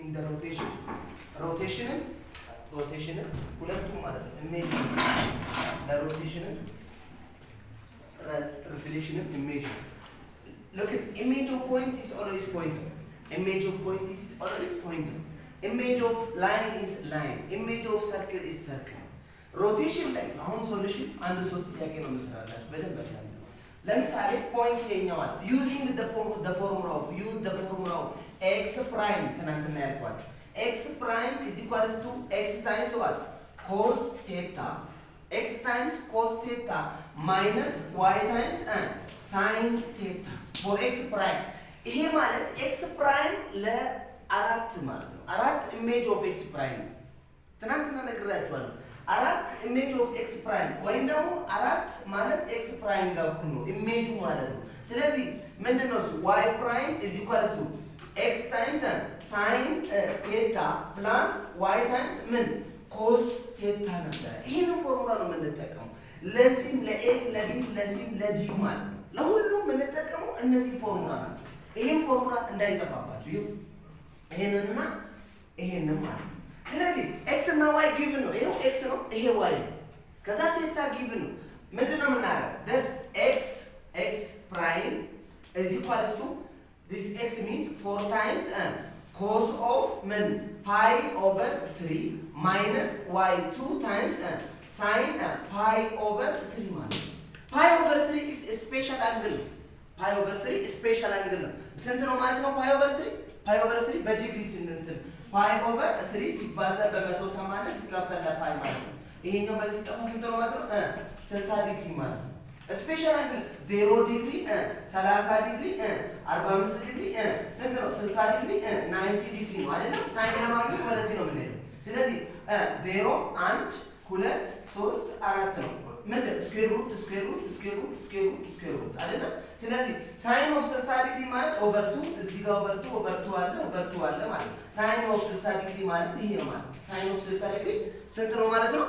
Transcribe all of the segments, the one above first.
in the rotation ሁለቱም ማለት ነው ኢሜጅ ለሮቴሽን reflection image. Look, it's image of point is always pointer. Image of point is always pointer. Image of line is line. Image of circle is circle. Rotation ላይ አሁን ሶሉሽን አንድ ሶስት ጥያቄ ነው መስራላችሁ በደንብ ያለው ለምሳሌ ፖይንት የኛዋል using the formula of x prime ትናንትና ያልኳችሁ x prime is equals to x times what cos theta x times cos theta minus y times sin theta for x prime ይሄ ማለት x prime ለአራት ማለት ነው አራት ኢሜጅ ኦፍ x prime ትናንትና ነግራችኋለሁ አራት ኢሜጅ ኦፍ x prime ወይም ደግሞ አራት ማለት x prime ጋር እኩል ነው ኢሜጁ ማለት ነው ስለዚህ ምንድነው እሱ y prime is equals to x times sin theta plus y times ምን cos theta ነበር ይሄንን ፎርሙላ ነው የምንጠቀመው ለዚህም ለa ለb ለc ለg ማለት ነው ለሁሉም የምንጠቀመው እነዚህ ፎርሙላ ናቸው ይሄን ፎርሙላ እንዳይጠፋባችሁ ይሄንንና ይሄንን ማለት ነው ስለዚህ x እና y given ነው ይሄው x ነው ይሄ y ነው ከዛ theta given ነው ምንድነው የምናደርገው this x prime is equals to this x means 4 times cos of min pi over 3 minus y 2 times sin pi over 3 ማለት pi over 3 is a special angle pi over 3 is special angle ነው ስንት ነው ማለት ነው pi over 3 በዲግሪ ስንት pi over 3 ሲባዛ በ180 ሲካፈል ለፓይ ማለት ነው ይሄኛው በዚህ ጠፋ ስንት ነው ማለት ነው 60 ዲግሪ ማለት ነው ስፔሻል አንግል 0 ዲግሪ 30 ዲግሪ 45 ዲግሪ ስንት ነው 60 ዲግሪ 90 ዲግሪ ነው አይደል ሳይን ለማግኘት ወደዚህ ነው የምንሄደው ስለዚህ 0 1 2 3 4 ነው ምንድን ስኩዌር ሩት አይደል ስለዚህ ሳይን ኦፍ 60 ዲግሪ ማለት ኦቨር 2 እዚህ ጋር ኦቨር 2 አለ ማለት ሳይን ኦፍ 60 ዲግሪ ማለት ይሄ ነው ማለት ሳይን ኦፍ 60 ዲግሪ ስንት ነው ማለት ነው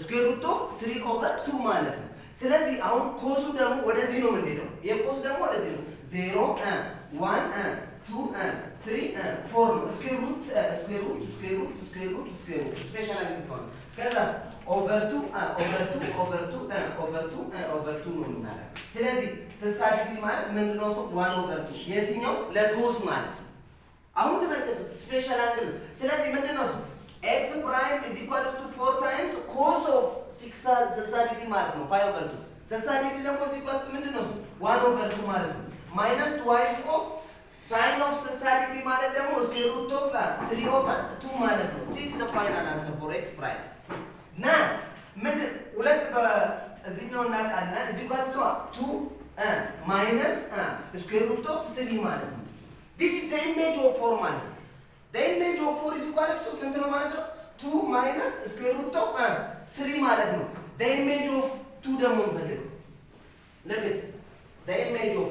ስኩዌር ሩት ኦፍ 3 ኦቨር 2 ማለት ነው ስለዚህ አሁን ኮሱ ደግሞ ወደዚህ ነው የምንሄደው የኮስ ደግሞ ወደዚህ ነው 0 1 2 3 4 ነው ስኩዌር ሩት ስፔሻል አንግል ከሆነ ከዛስ ኦቨር 2 ነው የምናደርገው ስለዚህ 60 ዲግሪ ማለት ምንድነው እሱ 1 ኦቨር 2 የትኛው ለኮስ ማለት ነው አሁን ተመልከቱት ስፔሻል አንግል ስለዚህ ምንድነው እሱ x prime is equals to 4 times cos of 60 ዲግሪ ማለት ነው pi over 2 60 ዲግሪ ደግሞ is equals to ምንድነው እሱ 1 over 2 ማለት ነው minus twice of sin of 60 ዲግሪ ማለት ደግሞ square root of 3 over 2 ማለት ነው this is the final answer for x prime ና ምንድን ሁለት በዚህኛው እናቃልና is equals to 2 minus square root of 3 ማለት ነው this is the image of 4 ማለት ነው the image of 4 is equals to ስንት ነው ማለት ነው 2 minus square root of 3 ማለት ነው the image of 2 ደግሞ እንፈልግ look at the image of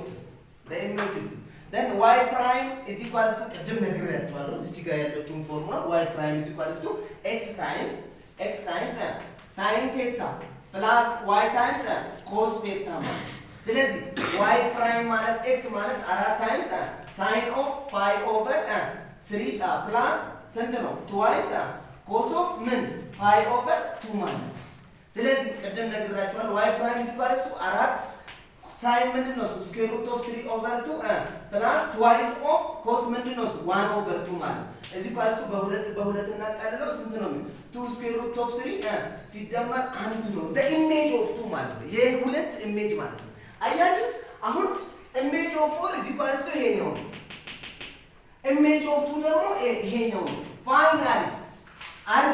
2 then y prime is equals to ቅድም ነግሬያችኋለሁ እዚህ ጋር ያለችውን ፎርሙላ y prime is equals to x times sin theta plus y times cos theta ማለት ስለዚህ y prime ማለት x ማለት 4 times sin of pi over 3 plus ስንት ነው twice cos of ምን pi over 2 ማለት ስለዚህ ቅድም ነግራችኋለሁ y prime is equals to 4 sin ምንድነው square root of 3 over 2 plus twice of cos ምንድነው 1 over 2 ማለት እዚህ ኳልቱ በሁለት እናቃልለው ስንት ነው 2 square root of 3 ሲደመር 1 ነው the image of 2 ማለት ነው ይሄ ሁለት ኢሜጅ ማለት ነው አያችሁት አሁን image of 4 is equals to ይሄኛው image of 2 ደግሞ ይሄኛው ፋይናሊ r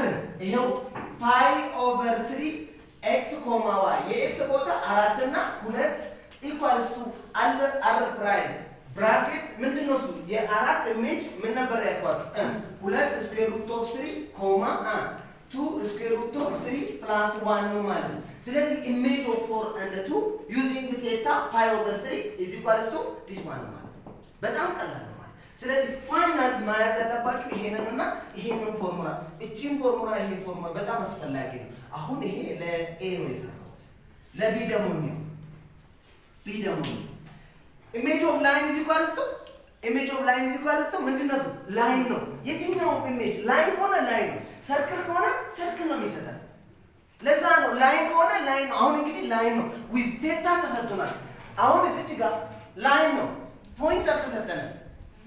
ይሄው pi over 3 x, y የx ቦታ 4 እና 2 equals to r prime bracket ምንድነው እሱ የአራት ኢሜጅ ምን ነበር ያልኳችሁ 2 square root of 3 2 square root of 3 plus 1 ነው ማለት ነው ስለዚህ image of 4 and 2 using theta pi over 3 is equals to this one ማለት ነው በጣም ቀላል ነው ማለት ስለዚህ ፋይናል ማያዝ ያለባችሁ ይሄንንና ይሄንን ፎርሙላ እቺን ፎርሙላ ይሄ ፎርሙላ በጣም አስፈላጊ ነው አሁን ይሄ ለa ነው የሰራሁት ለb ደግሞ ነው b ደግሞ image of line is equals to ኢሜጅ ኦፍ ላይን ኢዝ ኢኳልስ ቱ ምንድነው? ላይን ነው። የትኛው ኢሜጅ ላይን ሆነ ላይን ነው፣ ሰርክል ከሆነ ሰርክል ነው የሚሰጠን። ለዛ ነው ላይን ከሆነ ላይን ነው። አሁን እንግዲህ ላይን ነው ዊዝ ቴታ ተሰጥቶናል። አሁን እዚች ጋር ላይን ነው ፖይንት አልተሰጠንም።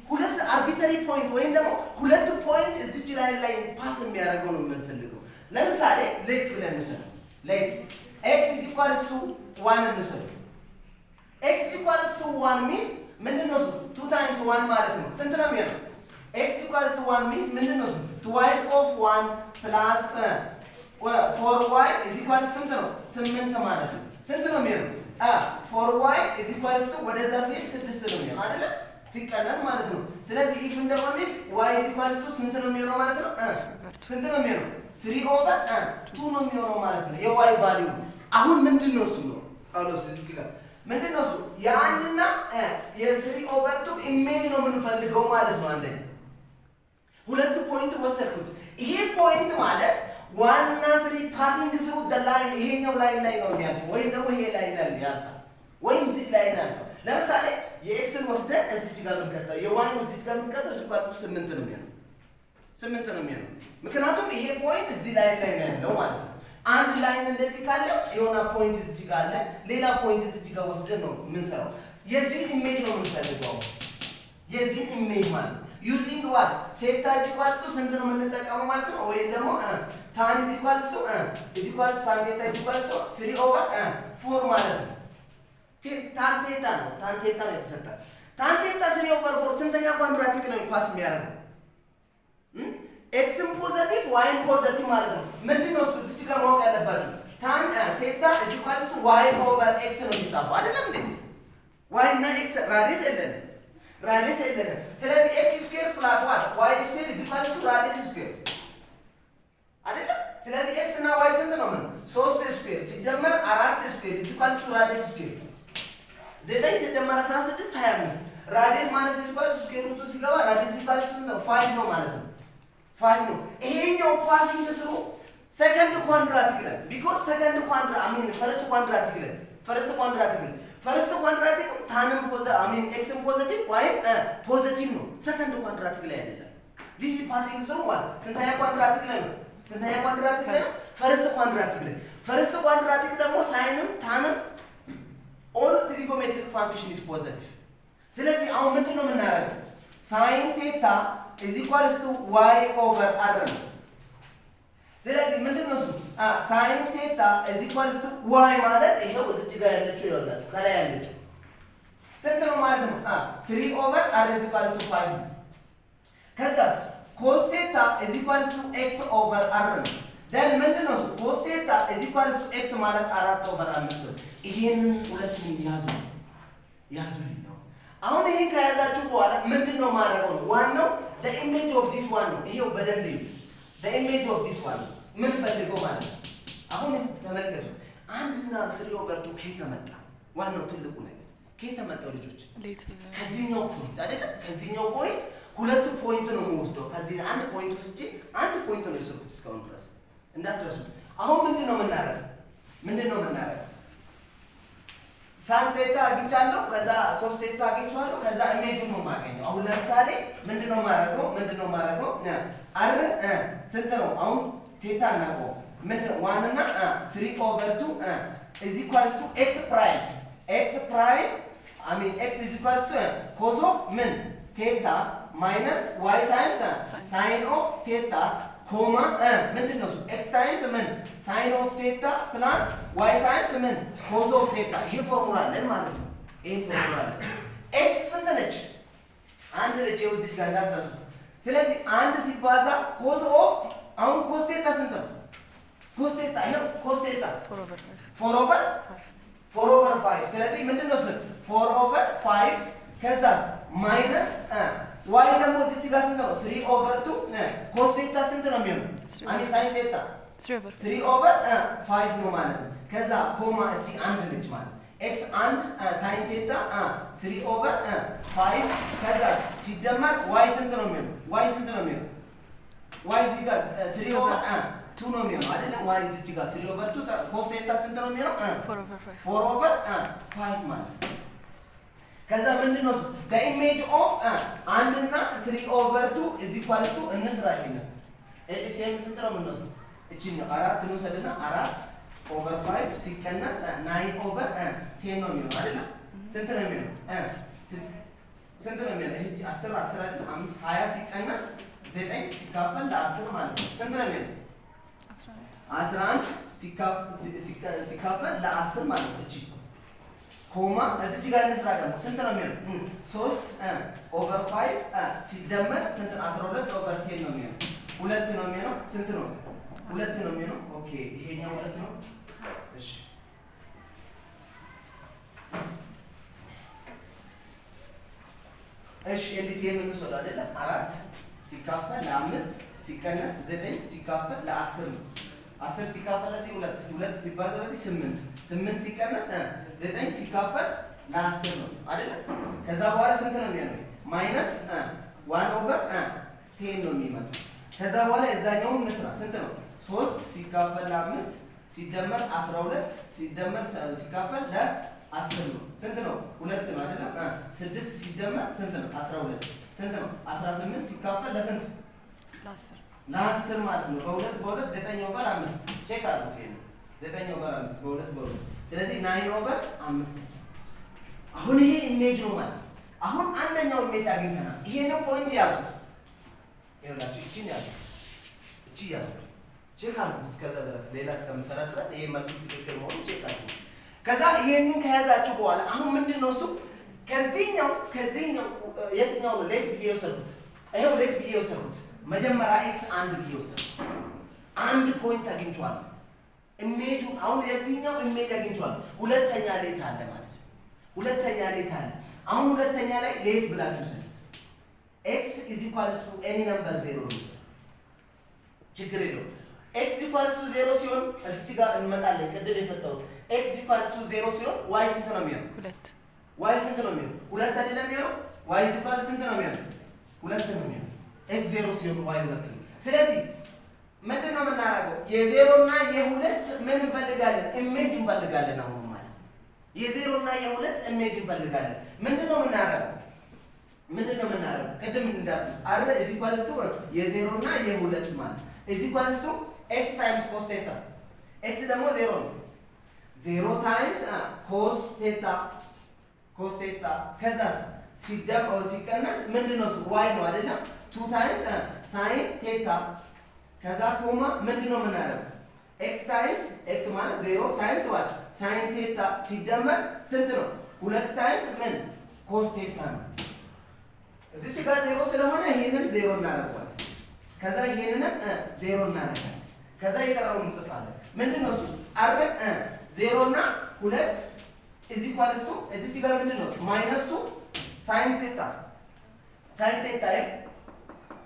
ሁለት አርቢትራሪ ፖይንት ወይም ደግሞ ሁለት ፖይንት እዚች ላይ ፓስ የሚያደርገው ነው የምንፈልገው። ለምሳሌ ሌትስ ብለን እንውሰድ። ሌትስ ኤክስ ኢዝ ኢኳልስ ቱ 1 እንውሰድ። ኤክስ ኢዝ ኢኳልስ ቱ 1 ሚንስ ምንድነው እሱ? 2 ታይምስ 1 ማለት ነው። ስንት ነው የሚሆነው? ኤክስ ኢዝ ኢኳልስ ቱ 1 ሚንስ ምንድነው እሱ? ትዋይስ ኦፍ 1 ፕላስ 4y ኢዝ ኢኳልስ ስንት ነው? 8 ማለት ነው። ስንት ነው የሚሆነው? 4y ኢዝ ኢኳልስ ቱ ወደዛ ሲል 6 ነው የሚሆነው አይደለ? ሲቀነስ ማለት ነው። ስለዚህ ኢፍ እንደማለት y ኢዝ ኢኳልስ ቱ ስንት ነው የሚሆነው ማለት ነው? ስንት ነው የሚሆነው? 3/2 ነው የሚሆነው ማለት ነው የy ቫልዩ። አሁን ምንድነው እሱ ነው ጳውሎስ እዚህ ጋር ምንድነው እሱ? የአንድና የ3/2 ኢሜጅ ነው የምንፈልገው ማለት ነው። አንደኛ ሁለት ፖይንት ወሰድኩት። ይሄ ፖይንት ማለት 1 እና 3 ፓሲንግ ስሩ ዘ ላይን ይሄኛው ላይን ላይ ነው የሚያልፈው፣ ወይም ደግሞ ይሄ ላይን ላይ ያልፋል፣ ወይም እዚህ ላይ ያልፋል። ለምሳሌ የኤክስን ወስደን እዚች ጋር ብንቀጣው የዋይን እዚች ጋር ብንቀጣው እዚህ ጋር 8 ነው የሚሆነው። 8 ነው የሚሆነው ምክንያቱም ይሄ ፖይንት እዚህ ላይ ነው ያለው ማለት ነው። አንድ ላይን እንደዚህ ካለ የሆነ ፖይንት እዚህ ጋር አለ፣ ሌላ ፖይንት እዚህ ጋር ወስደን ነው የምንሰራው። የዚህ ኢሜጅ ነው የምንፈልገው፣ የዚህ ኢሜጅ ማለት ነው። ዩዚንግ ዋት ቴታ ኢዝ ኢኳል ቱ ስንት ነው የምንጠቀመው ማለት ነው። ወይም ደግሞ ታን ኢዝ ኢኳል ቱ ታን ቴታ ኢዝ ኢኳል ቱ 3/4 ማለት ነው። ታን ቴታ ነው የተሰጠን። ታን ቴታ 3/4 ስንተኛ ኳድራቲክ ነው ፓስ የሚያደርገው? ኤክስን ፖዘቲቭ ዋይን ፖዘቲቭ ማለት ነው። ምንድነው እሱ? እዚህ ጋር ማወቅ ያለባችሁ ታን ቴታ ኢዝ ኢኳል ቱ ዋይ ኦቨር ኤክስ ነው የሚጻፈው አይደለም እንዴ? ዋይ እና ኤክስ ራዲየስ የለንም። ስለዚህ ኤክስ ስኩዌር ፕላስ ዋት ዋይ ስኩዌር ኢዝ ኢኳል ቱ ራዲየስ ስኩዌር አይደለም? ስለዚህ ኤክስ እና ዋይ ስንት ነው? ምን 3 ስኩዌር ሲደመር 4 ስኩዌር ኢዝ ኢኳል ቱ ራዲየስ ስኩዌር 9 ሲደመር 16 25 ራዲየስ ማለት ኢዝ ኢኳል ቱ ስኩዌር ሩቱ ሲገባ ራዲየስ ኢዝ ኢኳል ቱ 5 ነው ማለት ነው። 5 ነው። ይሄኛው ፓሲንግ ስሩ ሰከንድ ኳድራቲክ ነው። ቢኮዝ ሰከንድ ፈርስት ኳድራቲክ ነው። ፈርስት ኳድራቲክ ታንም ኤክስን ፖዚቲቭ ወይም ፖዚቲቭ ነው። ሰከንድ ኳድራቲክ ላይ አይደለም። ዲስ ፓሲንግ ስሩ ማለት ስንተኛ ኳድራቲክ ላይ ነው? ፈርስት ኳድራቲክ ላይ። ፈርስት ኳድራቲክ ደግሞ ሳይንም ታንም ኦል ትሪጎሜትሪክ ፋንክሽን ኢዝ ፖዚቲቭ። ስለዚህ አሁን ምንድነው የምናደርገው? ሳይን ቴታ ኢዝ ኢኳልስ ቱ ዋይ ኦቨር አር ነው። ስለዚህ ምንድነው እሱ? ሳይን ቴታ ኢዝ ኢኳልስ ቱ ዋይ ማለት ይሄው እዚህ ጋር ያለችው ይወላችሁ ከላይ ያለችው ስንት ነው ማለት ነው? 3/r ኢዝ ኢኳልስ ቱ 5 ነው። ከዛስ ኮስ ቴታ ኢዝ ኢኳልስ ቱ x ኦቨር r ነው። ደን ምንድነው እሱ? ኮስ ቴታ ኢዝ ኢኳልስ ቱ x ማለት 4/5 ነው። ይሄንን ሁለቱን ያዙልኝ። አሁን ይሄ ከያዛችሁ በኋላ ምንድነው ማድረገው ነው? ዋናው the image of this one ነው። ይሄው በደንብ ይዩ። the image of this one ምን ፈልገው ማለት ነው? አሁን ተመልከቱ። 1 እና 3/2 ከየት መጣ? ዋናው ትልቁ ነገር ከየት መጣው ልጆች? ከዚህኛው ፖይንት አይደለም? ከዚህኛው ፖይንት ሁለት ፖይንት ነው የምወስደው። ከዚህ አንድ ፖይንት ወስጄ አንድ ፖይንት ነው የሰሩት እስካሁን ድረስ እንዳትረሱ። አሁን ምንድነው የምናደርገው? ሳን ቴታ አግኝቻለሁ፣ ከዛ ኮስ ቴታ አግኝቻለሁ፣ ከዛ ኢሜጁን ነው የማገኘው። አሁን ለምሳሌ ምንድነው ማረገው አር ስንት ነው? አሁን ቴታ እናውቀው ምንድነው 1 እና 3/2 ኢዝ ኢኳልስ ቱ x ፕራይም x ኢዝ ኢኳልስ ቱ ኮስ ኦፍ ምን ቴታ ማይነስ y ታይምስ ሳይን ኦፍ ቴታ ኮማ ምንድነው እሱ? x ታይምስ ምን ሳይን ኦፍ ቴታ ፕላስ y ታይምስ ምን ኮስ ኦፍ ቴታ። ይሄ ፎርሙላ አለን ማለት ነው። x ስንት ነች? አንድ ነች። ይኸው እዚህ ጋር እንዳትረሱ። ስለዚህ አንድ ሲባዛ ኮስ ኦፍ አሁን ኮስ ቴታ ስንት ነው? ኮስ ቴታ ይሄው ኮስ ቴታ 4/5 ስለዚህ ምንድነው እሱ? 4/5 ከዛስ ማይነስ ዋይ ደግሞ እዚህ ጋር ስንት ነው? 3/2 ኮስ ቴታ ስንት ነው የሚሆነው? ሳይን ቴታ 3/5 ነው ማለት ነው። ከዛ ኮማ እሺ አንድ ነች ማለት ኤክስ አንድ ሳይን ቴታ 3/5 ከዛ ሲደመር ዋይ ስንት ነው የሚሆነው? ዋይ እዚህ ጋር 3/2 ነው የሚሆነው አይደለም? ዋይ እዚህ ጋር 3/2 ኮስ ቴታ ስንት ነው የሚሆነው? 4/5 ማለት ከዛ ምንድነው the image of 1 እና 3/2 is equal to እንስራ ይሄንን ኤልሲኤም ስንት ነው የምንወስደው? እቺ ነው 4 እንወስድና 4/5 ሲቀነስ 9/10 ነው የሚሆነው አይደል? ስንት ነው የሚሆነው? ስንት ነው የሚሆነው? ይሄ 10 አይደል? 20 ሲቀነስ 9 ሲካፈል ለ10 ማለት ነው። ስንት ነው የሚሆነው? 11 ሲካፈል ለ10 ማለት ነው። እቺ ኮማ እዚች ጋር እንስራ ደግሞ ስንት ነው የሚሆነው? 3/5 ሲደመር ስንት? 12/10 ነው የሚሆነው። 2 ነው የሚሆነው። ስንት ነው? 2 ነው የሚሆነው። ኦኬ ይሄኛው 2 ነው። እሺ እሺ ኤልሲኤም እንወስድ አይደለ? 4 ሲካፈል ለ5 ሲቀነስ 9 ሲካፈል ለ10 ነው። 10 ሲካፈል ለዚህ 2 ሲባዛ በዚህ 8 ሲቀነስ 9 ሲካፈል ለ10 ነው አይደለ? ከዛ በኋላ ስንት ነው የሚሆነው? ማይነስ 1/10 ነው የሚመጣው። ከዛ በኋላ የዛኛውን እንስራ ስንት ነው? 3 ሲካፈል ለ5 ሲደመር 12 ሲደመር ሲካፈል ለ10 ነው። ስንት ነው? 2 ነው አይደለ? 6 ሲደመር ስንት ነው? 12 ስንት ነው? 18 ሲካፈል ለስንት? ለ10 ማለት ነው። በ2 9/5 ቼክ አድርጉት። ይሄን 9/5 በ2 ስለዚህ 9/5 አሁን ይሄ ኢሜጅ ነው ማለት ነው። አሁን አንደኛው ኢሜጅ አግኝተናል። ይሄንን ፖይንት ያዙት። ይኸውላችሁ እቺን ያዙት። እቺ ያዙት። ቼክ አድርጉት እስከዛ ድረስ ሌላ እስከምሰራ ድረስ ይሄ መልሱ ትክክል መሆኑን ቼክ አድርጉት። ከዛ ይሄንን ከያዛችሁ በኋላ አሁን ምንድነው እሱ ከዚህኛው የትኛው ነው ሌት ብዬ የወሰድኩት? ይሄው ሌት ብዬ የወሰድኩት መጀመሪያ ኤክስ 1 ብዬ የወሰድኩት አንድ ፖይንት አግኝቼዋለሁ። ኢሜጁ አሁን የትኛው ኢሜጅ አግኝቼዋለሁ? ሁለተኛ ሌት አለ ማለት ነው። ሁለተኛ ሌት አለ። አሁን ሁለተኛ ላይ ሌት ብላችሁ ሰዱት። ኤክስ ኢዝ ኢኳልስ ቱ ኤኒ ነምበር 0 ነው። ችግር የለውም። ኤክስ ኢዝ ኢኳልስ ቱ 0 ሲሆን እዚህ ጋር እንመጣለን። ቅድም የሰጠሁት ኤክስ ኢዝ ኢኳልስ ቱ 0 ሲሆን ዋይ ስንት ነው የሚሆነው? 2 ዋይ ስንት ነው የሚሆነው? 2 አይደለም የሚሆነው? ዋይ ኢዝ ኢኳልስ ስንት ነው የሚሆነው? 2 ነው የሚሆነው። ኤክስ 0 ሲሆን ዋይ 2 ነው። ስለዚህ ምንድን ነው የምናደርገው? የ0 እና የ2 ምን እንፈልጋለን? ኢሜጅ እንፈልጋለን። አሁን ማለት ነው የ0 እና የ2 ኢሜጅ እንፈልጋለን። ምንድን ነው የምናደርገው? ቅድም እንዳልኩት አይደል? ኢዝ ኢኳልስ ቱ የ0 እና የ2 ማለት ኢዝ ኢኳልስ ቱ ኤክስ ታይምስ ኮስ ቴታ። ኤክስ ደግሞ 0 ነው። 0 ታይምስ ኮስ ቴታ ከዛስ ሲቀነስ ምንድነው እሱ ዋይ ነው አይደል? 2 ታይምስ ሳይን ቴታ ከዛ ኮማ ምንድነው የምናደርገው? ኤክስ ታይምስ ኤክስ ማለት 0 ታይምስ ዋት ሳይን ቴታ ሲደመር ስንት ነው? 2 ታይምስ ምን ኮስ ቴታ ነው። እዚች ጋር 0 ስለሆነ ይሄንን 0 እናደርጋለን። ከዛ ይሄንንም 0 እናደርጋለን። ከዛ የቀረውን እንጽፋለን። ምንድነው እሱ አረን 0 እና 2 ኢዝ ኢኳልስ ቱ እዚች ጋር ምንድነው ማይነስ 2 ሳይን ቴታ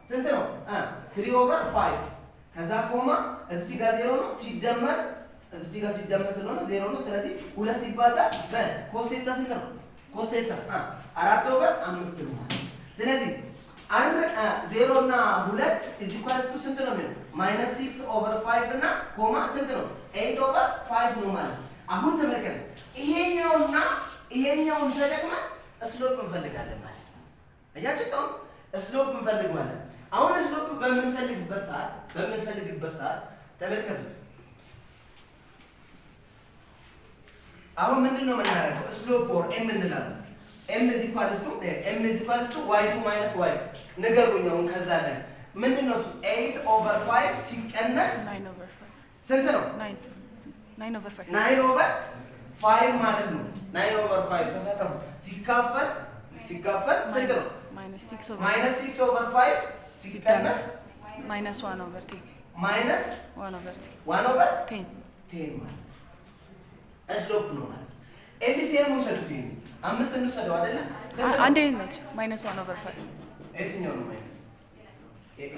ስንት ነው? 3/5 ከዛ ኮማ እዚህ ጋር 0 ነው ሲደመር እዚህ ጋር ሲደመር ስለሆነ 0 ነው። ስለዚህ 2 ሲባዛ በኮስ ቴታ ስንት ነው? ኮስ ቴታ 4/5 ነው ማለት። ስለዚህ 0 እና 2 እዚህ ኳልስ ቱ ስንት ነው የሚሆነው? -6/5 እና ኮማ ስንት ነው? 8/5 ነው ማለት። አሁን ተመልከቱ። ይሄኛውና ይሄኛውን ተጠቅመን ስሎፕ እንፈልጋለን ማለት ነው። አያችሁ? ስሎፕ እንፈልግ ማለት አሁን ስሎፕ በምንፈልግበት ሰዓት ተመልከቱት። አሁን ምንድነው የምናደርገው? ስሎፕ ኦር ኤም እንላለን። ኤም ኢዝ ኢኳልስ ቱ y2 - y ንገሩኝ። አሁን ከዛ ላይ ምንድነው እሱ 8/5 ሲቀነስ 9/5 ስንት ነው? 9/5 ማለት ነው። 9/5 ተሳተፉ። ሲካፈል ስንት ነው? -6/5 ሲቀነስ -1/10 -1/10 ማለት ስሎፕ ነው ማለት ነው። ኤልሲኤም ወሰዱት። ይሄ 5 እንወሰደው አይደለ? አንዴ ነው -1/5 የትኛው ነው ማይነስ? እቺ